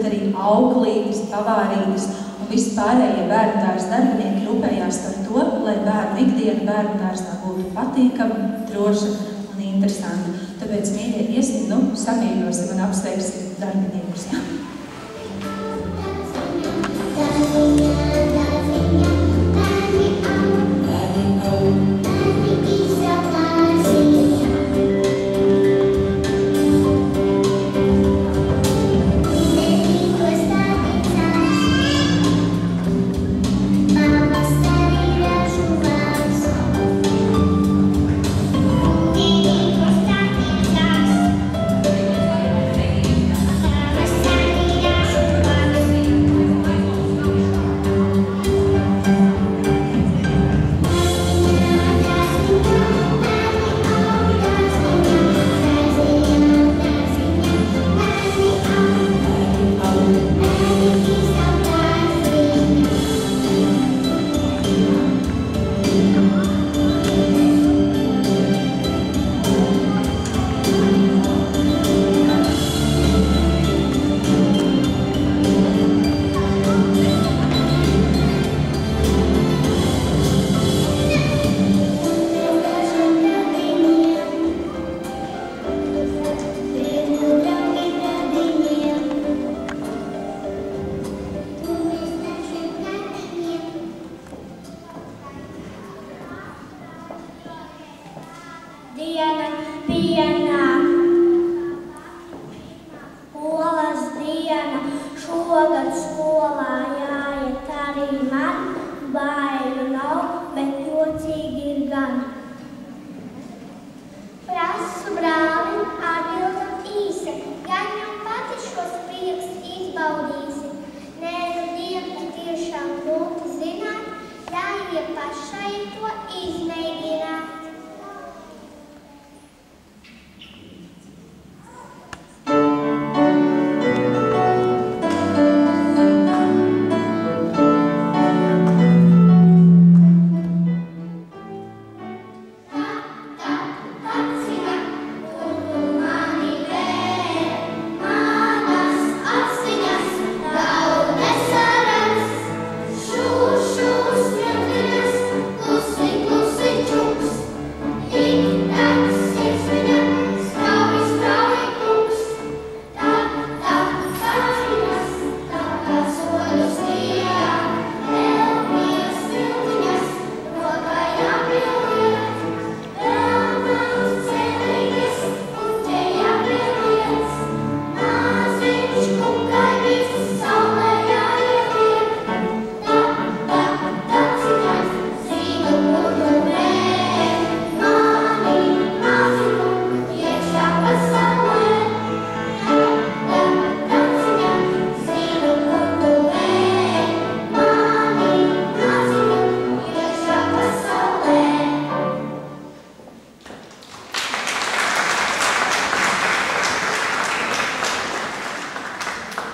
arī auklītes, pavārītes un visi pārējie bērnu dārza darbinieki rūpējās par to, lai bērnu ikdiena bērnu dārzā būtu patīkama, droša un interesanta. Tāpēc, mīļie, iesim, samīļosim un apsveiksim darbiniekus. Ja?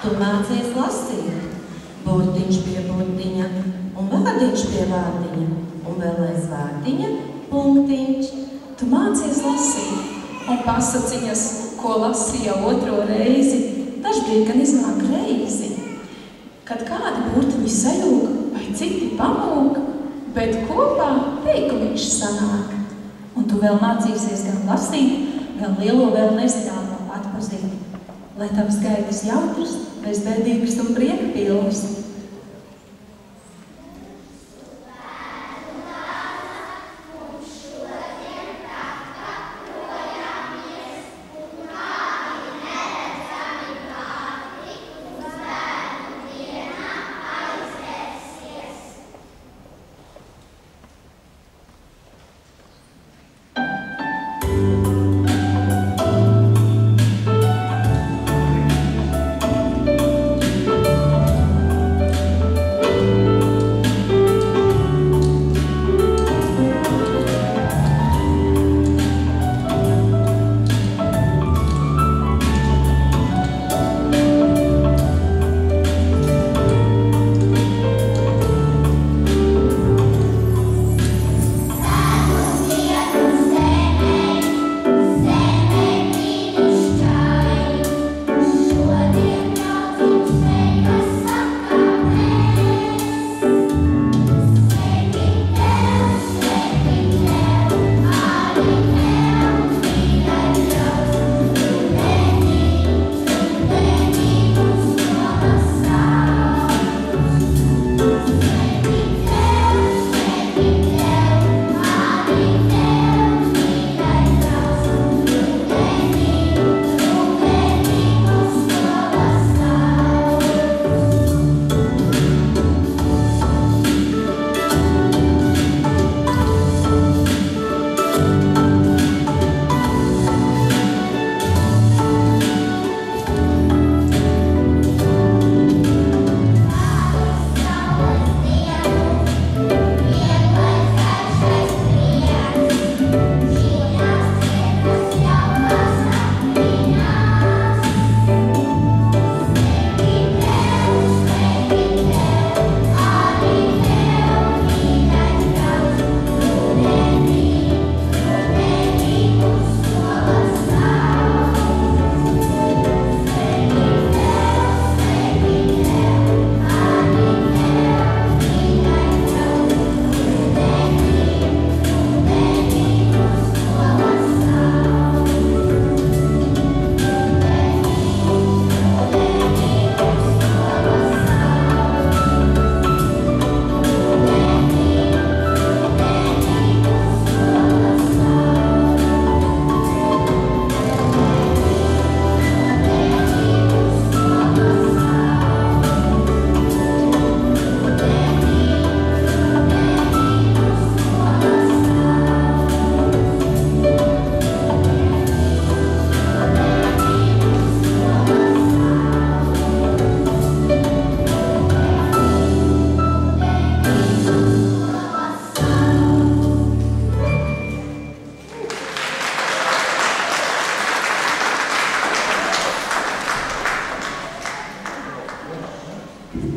Tu mācies lasīt, burtiņš pie burtiņa, un vārdiņš pie vārdiņa, un vēl aiz vārdiņa punktiņš. Tu mācies lasīt, un pasaciņas, ko lasīja otro reizi, dažbrīd gan iznāk reizi. Kad kādi burtiņi sajūg, vai citi pamūg, bet kopā teikumiņš sanāk. Un tu vēl mācīsies gan lasīt, gan lielo vēl nezināmo atpazīt. Lai tavs gaitas jautras, bezbēdīgas un prieka pilnas.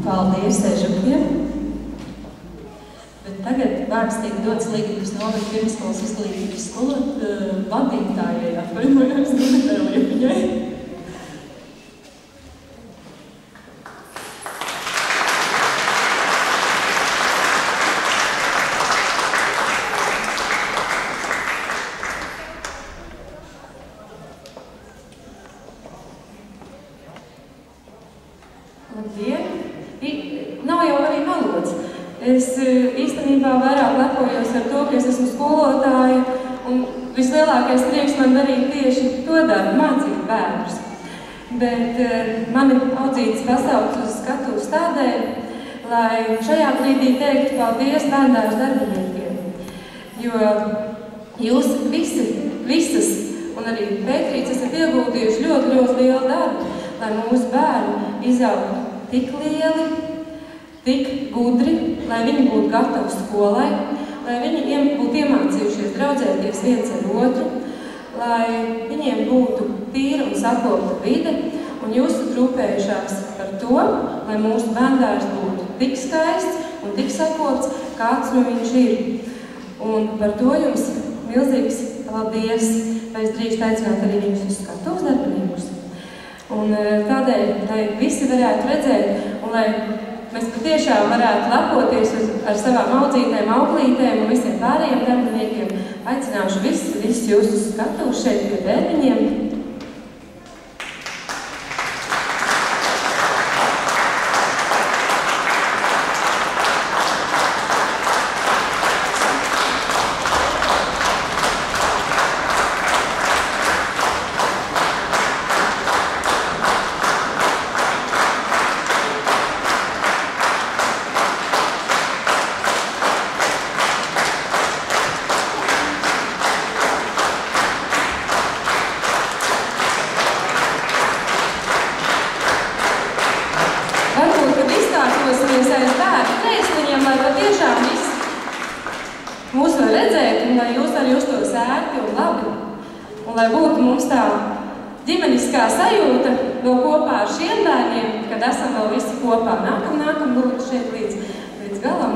Paldies Ežukiem. Bet tagad vārds tiek dots Līgavas novada pirmsskolas izglītības vadītājai, atvainojos Gunterai viņai. Es īstenībā vairāk lepojos ar to, ka es esmu skolotāja, un vislielākais prieks man darīt tieši to darbu, mācīt bērnus. Bet mani audzītas pasaules uz skatuves tādēļ, lai šajā brīdī teiktu paldies bērndārs darbiniekiem. Jo jūs visas, un arī Pētrīts, esat ieguldījuši ļoti lielu darbu, lai mūsu bērni izaugtu tik lieli, tik gudri, lai viņi būtu gatavi skolai, lai viņi būtu iemācījušies draudzēties viens ar otru, lai viņiem būtu tīra un sakopta vide, un jūs rūpējušās par to, lai mūsu bērndārs būtu tik skaists un tik sakopts, kāds nu viņš ir. Un par to jums milzīgs paldies, vai es drīkst aicināt arī viņus uz skatuves darbiniekus. Un tādēļ, lai visi varētu redzēt, un lai mēs patiešām varētu lepoties ar savām audzītēm, auklītēm un visiem pārējiem darbiniekiem. Aicināšu visus jūs uz skatuves šeit pie bērniņiem. Lai būtu mums tā ģimeniskā sajūta vēl kopā ar šiem bērniem, kad esam vēl visi kopā. Nākam lūdzu šeit līdz galam.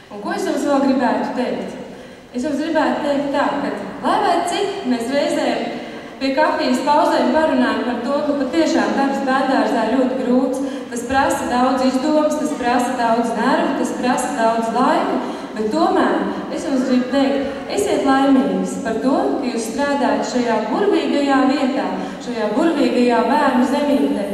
Un ko es jums vēl gribētu teikt? Es jums gribētu teikt tā, ka lai vai cik mēs reizēm pie kafijas pauzēm parunājam par to, ka patiešām darbs bērndārzā ļoti grūts. Tas prasa daudz izdomas, tas prasa daudz nervu, tas prasa daudz laika, bet tomēr es jums gribu teikt, esiet laimīgas par to, ka jūs strādājat šajā burvīgajā vietā, šajā burvīgajā bērnu zemītē,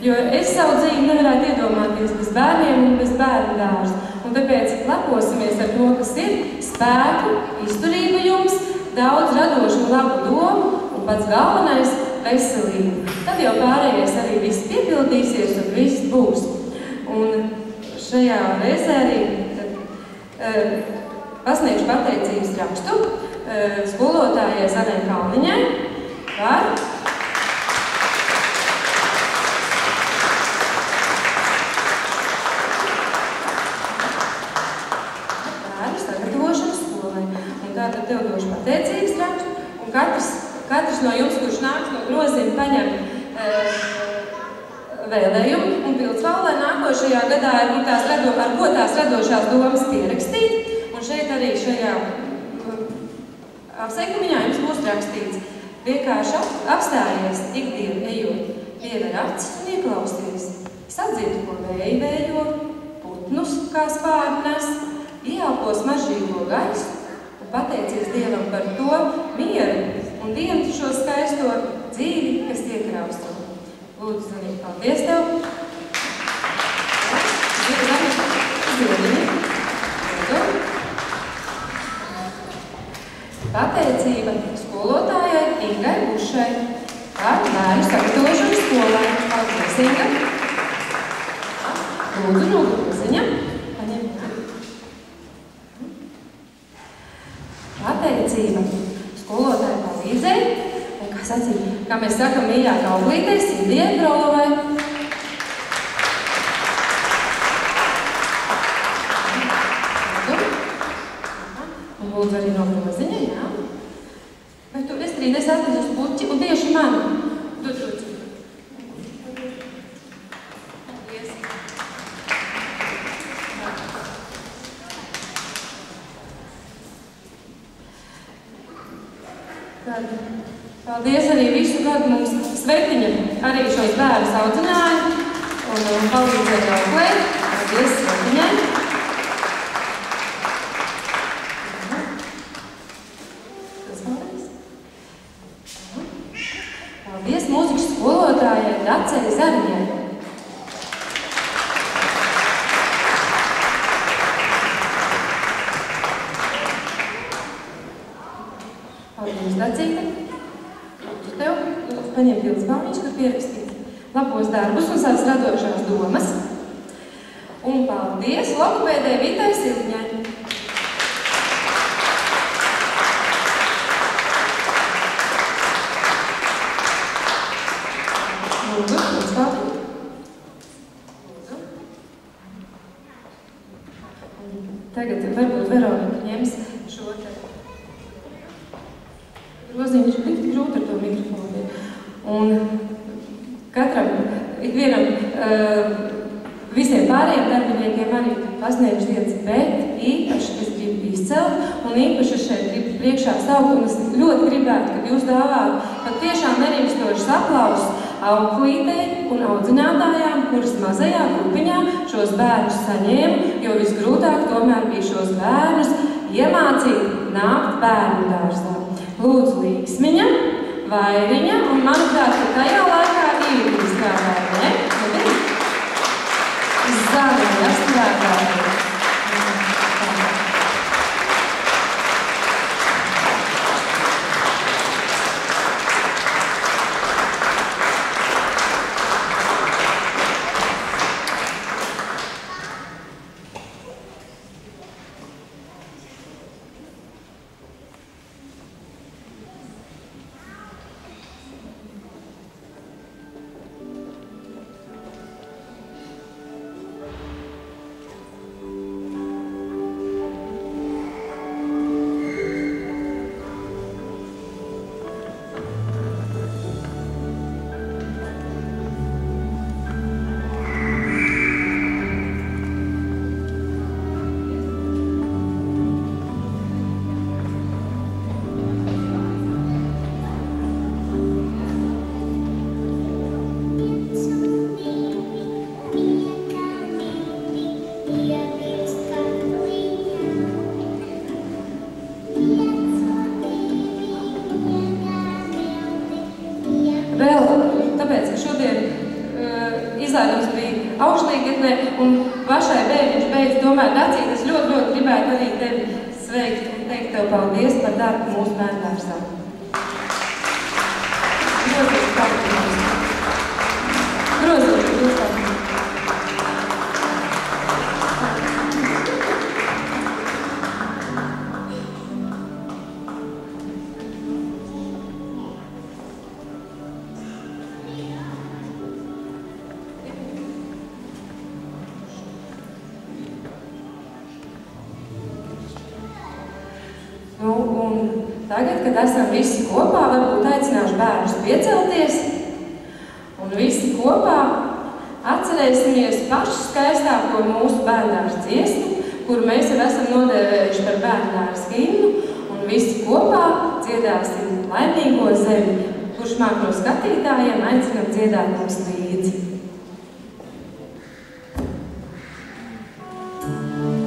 jo es savu dzīvi nevarētu iedomāties bez bērniem un bez bērnu dārza. Un tāpēc leposimies ar to, kas ir, spēku, izturību jums, daudz radošu un labu domu, un pats galvenais – veselību. Tad jau pārējais arī viss piepildīsies un viss būs. Un šajā reizē arī pasniegšu pateicības rakstu skolotājai Zanai Kalniņai par bērnu sagatavošanu skolai. Un tātad tev došu pateicības rakstu, un katrs no jums, kurš nāks no grozījuma, paņem vēlējumu un pildsvalu, lai nākošajā gadā ar ko tās radošās domas pierakstīt. Un šeit arī šajā apsveikumiņā jums būs rakstīts. Vienkārši apstājies ikdienu ejot, piever acis un ieklausties. Sadzird, ko vēji vējo, putnus kā spārni nes, ieelpo smaržīgo gaisu un pateicies Dievam par to mieru un dienu šo skaisto dzīvi, kas tiek rausto. Lūdzu, Zanīt, paldies tev! Pateicība skolotājai Ingai Bušai par bērnu sagatavošanu skolai. Paldies, Inga! Lūdzu, no groziņa. Pateicība skolotāja palīdzēja, un, kā mēs sakam, mīļākā auglītei, Sindijai Brolovai. Un lūdzu arī no groziņa, jā. Bet es Rīt es atvedu uz puķi un tieši mani. Dod roci. Paldies. Tad, paldies arī visu gadu mums Svetiņa arī šos bērnus audzināja un palīdzēja auklēt. Paldies Svetiņai. Paldies mūzikas skolotājai Dacei Zariņai. Paldies, Dacīte. Lūdzu tev, paņem pildspalniņš, kur pierakstīts labos darbus un savas radošās domas. Un paldies logopēdei Vitai Silņai. Lūdzu, pildspalniņš. Lūdzu. Tagad varbūt Veronika ņems šo te grozījumu, viņš likt grūti ar to mikrofonu. Un katram, ikvienam, visiem pārējiem darbiniekiem arī pasniegšu viens, bet īpaši es gribu izcelt, un īpaši es šeit gribu priekšā saukt, un es ļoti gribētu, kad jūs dāvātu pat tiešām nerimstošas aplausus auklītei un audzinātājām, kuras mazajā grupiņā šos bērnus saņēma, jo visgrūtāk tomēr bija šos bērnus iemācīt nākt bērnu dārzā. Lūdzu, Līksmiņa, Vairiņa, un manuprāt, ka tajā laikā Īvīti strādāja, ne? Zariņa strādāja. Un pašai bērniņš beidz domāt, Dacīt, es ļoti gribētu arī tevi sveikt un teikt tev paldies par darbu mūsu bērndārzā. Grozīšu paldies. Grozīšu paldies. Tagad, kad esam visi kopā, varbūt aicināšu bērnus piecelties un visi kopā atcerēsimies pašu skaistāko mūsu bērndārza dziesmu, kuru mēs jau esam nodēvējuši par bērndārza himnu, un visi kopā dziedāsim Laimīgo zemi, kurš māk no skatītājiem aicinam dziedāt mums līdzi. Thank you.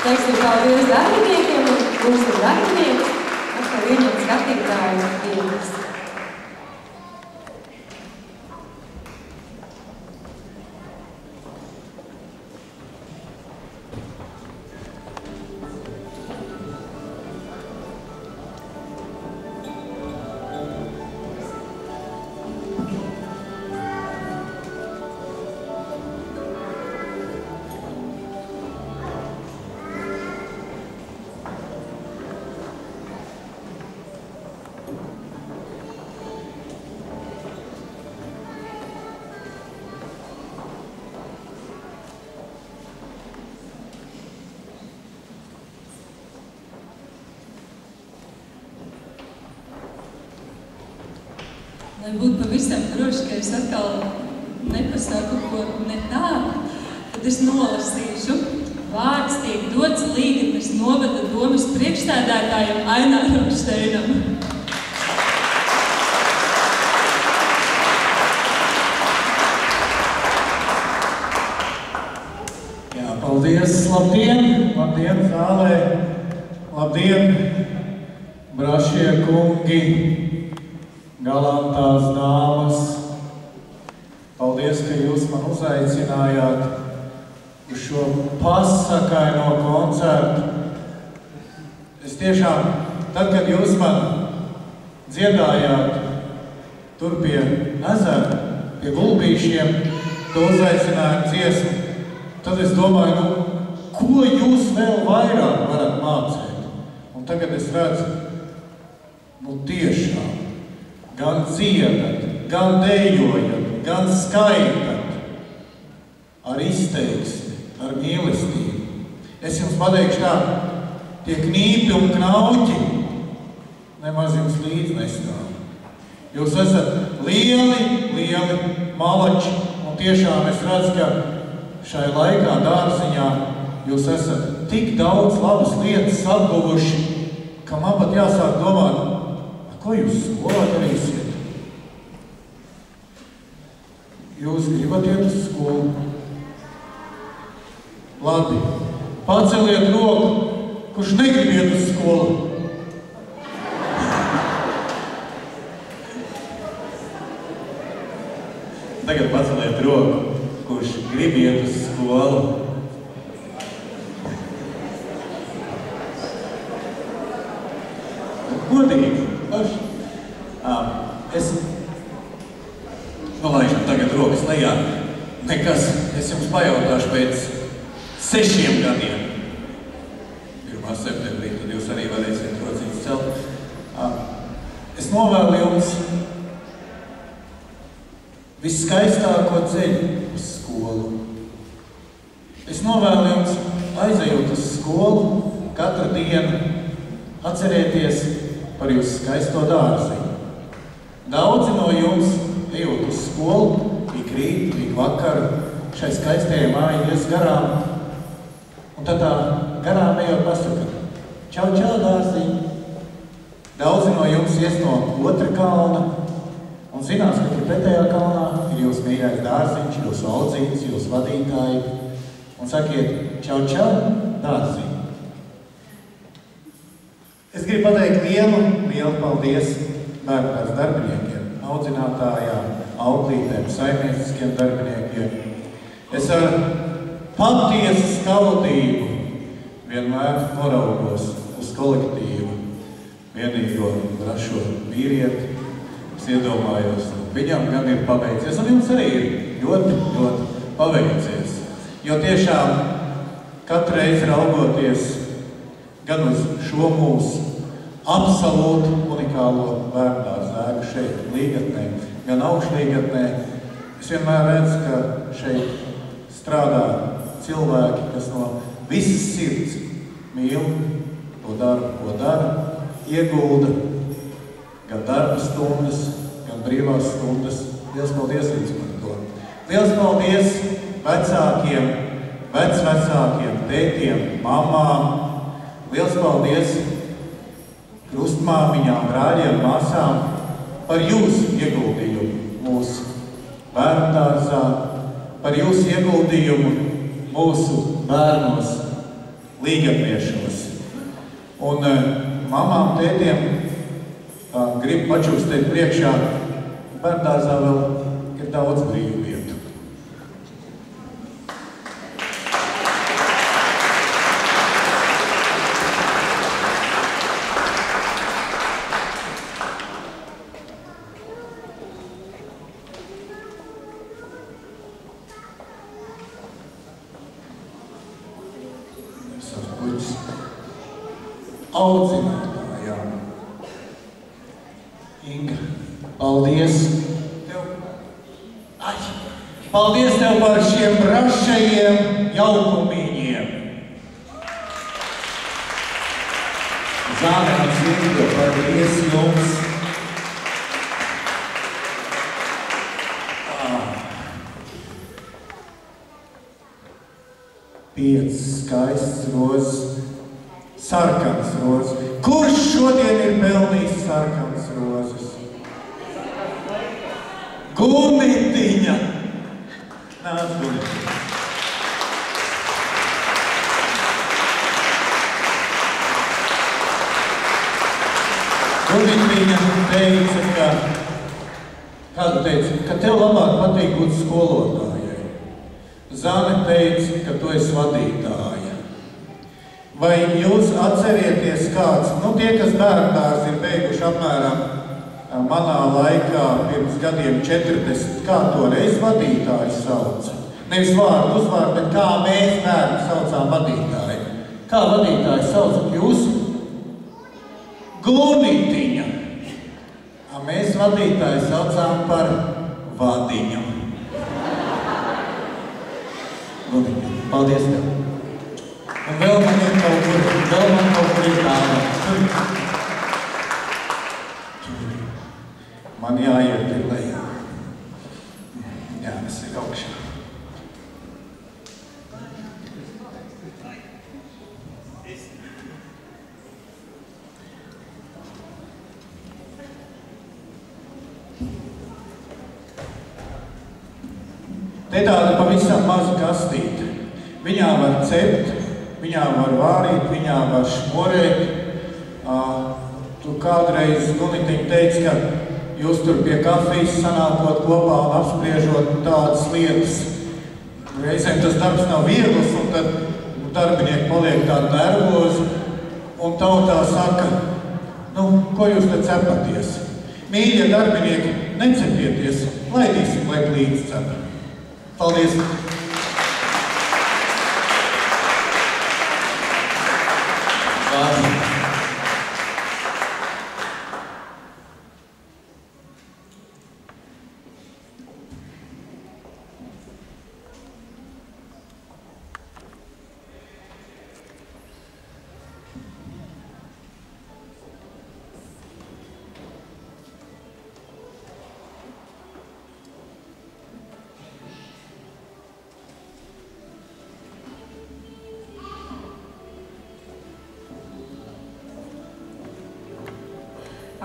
Teiksim paldies darbiniekiem un mūsu darbinieki, atkal viņiem skatītāju dienas. Lai būtu pavisam droši, ka es atkal nepasaku ko ne tādu, tad es nolasīšu. Vārds tiek dots Līgatnes novada domes priekšsēdētājam Aināram Šteinam. Jā, paldies! Labdien! Labdien zālē! Labdien, brašie kungi! Galantās dāmas, paldies, ka jūs man uzaicinājāt uz šo pasakaino koncertu. Es tiešām, tad, kad jūs man dziedājāt tur pie ezera, pie gulbīšiem, to uzaicinājumu dziesmu, tad es domāju, ko jūs vēl vairāk varat mācīt? Un tagad es redzu, tiešām, gan dziedat, gan dejojat, gan skaitat, ar izteiksmi, ar mīlestību. Es jums pateikšu tā, tie knīpi un knauķi nemaz jums līdz nestāv. Jūs esat lieli malači, un tiešām es redzu, ka šai laikā dārziņā jūs esat tik daudz labas lietas apguvuši, ka man pat jāsāk domāt, ko jūs skolā darīsiet? Jūs gribat iet uz skolu? Labi, paceliet roku, kurš negrib iet uz skolu. Tagad paceliet roku, kurš grib iet uz skolu. Godīgi. Es nolaižam tagad rokas lejā. Nekas, es jums pajautāšu pēc 6 gadiem. 1. septembrī, tad jūs arī varēsiet rociņas celt. Es novēlu jums viskaistāko ceļu uz skolu. Es novēlu jums aizejot uz skolu katru dienu, atcerēties par jūsu skaisto dārziņu. Daudzi no jums, ejot uz skolu, ik rīt, ik vakaru, šai skaistajai mājai ies garām. Un tad tā garām ejot pasaka, čau, dārziņ. Daudzi no jums ies no otra kalna un zinās, ka tur pretējā kalnā ir jūsu mīļais dārziņš, jūsu audzītes, jūsu vadītāji. Un sakiet, čau, dārziņ. Es gribu pateikt lielu paldies bērnās darbiniekiem, audzinātājām, auklītēm, saimnieciskiem darbiniekiem. Es ar patiesu skaudību vienmēr noraugos uz kolektīvu, vienīgo brašo vīrieti. Es iedomājos, viņam gan ir paveicies, un jums arī ir ļoti paveicies. Jo tiešām katru reizi raugoties gan uz šo mūsu absolūti unikālo bērndārzēgu šeit Līgatnē, gan Augšlīgatnē. Es vienmēr redzu, ka šeit strādā cilvēki, kas no visas sirds mīl to darbu, ko dara, iegulda gan darba stundas, gan brīvās stundas. Liels paldies jums par to. Liels paldies vecākiem, vecvecākiem, tētiem, mamām. Liels paldies krustmāmiņām, brāļiem, māsām par jūsu ieguldījumu mūsu bērndārzā, par jūsu ieguldījumu mūsu bērnos, līgatniešos. Un mamām, tētiem grib pačukstēt priekšā, bērndārzā vēl ir daudz brīvu vietu. Audzinātājām. Inga, paldies tev. Paldies tev par šiem brašajiem jaukumīņiem. Zānēns Inga, paldies jums. Piecas skaists rozes. Sarkanas rozes. Kurš šodien ir pelnījis sarkanas rozes? Gunitiņa! Nāc, Gunitiņa. Gunitiņa teica, ka tev labāk patīk būt skolotājai. Zāne teica, ka tu esi vadītāja. Vai jūs atcerieties kāds, tie, kas bērndārs ir beiguši apmēram manā laikā pirms gadiem 40, kā toreiz vadītāji sauca? Nevis vārdu uzvārdu, bet kā mēs bērni saucām vadītāju. Kā vadītāji saucat jūs? Gunitiņa. Mēs vadītāji saucām par vadiņu. Gunitiņa. Paldies tev. Un vēl man kaut kur ir tāda. Man jāiet ir lejā. Tas ir augšā. Te tāda pavisam maza kastīte. Viņā var cept, viņā var vārīt, viņā var šmorēt. Tu kādreiz Gunitiņa teica, ka jūs tur pie kafijas sanākot kopā un apspriežot tādas lietas. Reizēm tas darbs nav viegls, un tad darbinieki paliek tādi nervozi, un tautā saka, ko jūs te cepaties? Mīļie darbinieki, necepieties, laidīsim, lai plīdz cepa. Paldies!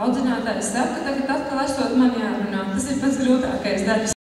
Audzinātājs saka, ka tagad atkal esot man jārunā. Tas ir pats grūtākais darbs.